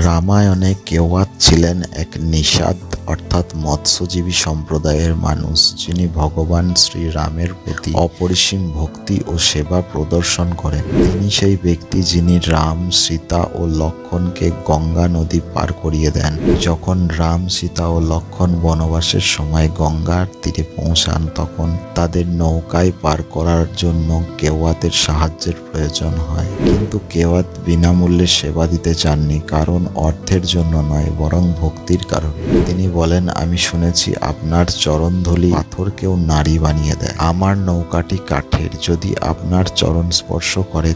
রামায়ণে কেওয়াত ছিলেন এক নিষাদ অর্থাৎ মৎস্যজীবী সম্প্রদায়ের মানুষ, যিনি ভগবান শ্রীরামের প্রতি অপরিসীম ভক্তি ও সেবা প্রদর্শন করেন। তিনি সেই ব্যক্তি যিনি রাম, সীতা ও লক্ষ্মণকে গঙ্গা নদী পার করিয়ে দেন। যখন রাম, সীতা ও লক্ষ্মণ বনবাসের সময় গঙ্গার তীরে পৌঁছান, তখন তাদের নৌকায় পার করার জন্য কেওয়াতের সাহায্যের প্রয়োজন হয়। কিন্তু কেওয়াত বিনামূল্যে সেবা দিতে চাননি, কারণ অর্থের জন্য নয়, বরং ভক্তির কারণে। তিনি বলেন, আমি শুনেছি আপনার চরণধূলি পাথরকেও নারী বানিয়ে দেয়। আমার নৌকাটি কাঠের, যদি আপনার চরণ স্পর্শ করে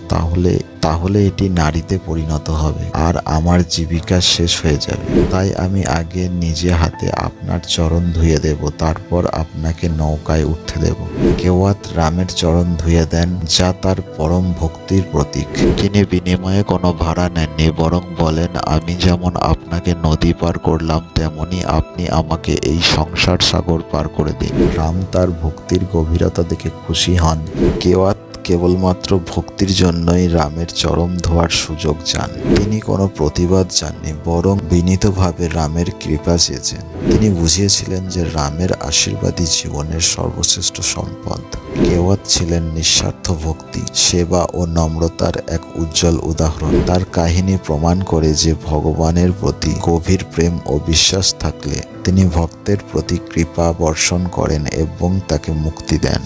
তাহলে এটি নারীতে পরিণত হবে আর আমার জীবিকা শেষ হয়ে যাবে। তাই আমি আগে নিজে হাতে আপনার চরণ ধুয়ে দেব, তারপর আপনাকে নৌকায় উঠতে দেব। কেওয়াত রামের চরণ ধুয়ে দেন, যা তার পরম ভক্তির প্রতীক। তিনি বিনিময়ে কোনো ভাড়া নেননি, বরং বলেন, আমি যেমন আপনাকে নদী পার করলাম, তেমনি আপনি আমাকে এই সংসার সাগর পার করে দিন। রাম তার ভক্তির গভীরতা দেখে খুশি হন। কেওয়াত কেবলমাত্র ভক্তির জন্যই রামের চরণ ধোয়ার সুযোগ চান। তিনি কোনো প্রতিবাদ চাননি, বরং বিনীতভাবে রামের কৃপা চেয়েছেন। তিনি বুঝিয়েছিলেন যে রামের আশীর্বাদই জীবনের সর্বশ্রেষ্ঠ সম্পদ। কেওয়াত ছিলেন নিঃস্বার্থ ভক্তি, সেবা ও নম্রতার এক উজ্জ্বল উদাহরণ। তার কাহিনী প্রমাণ করে যে ভগবানের প্রতি গভীর প্রেম ও বিশ্বাস থাকলে তিনি ভক্তের প্রতি কৃপা বর্ষণ করেন এবং তাকে মুক্তি দেন।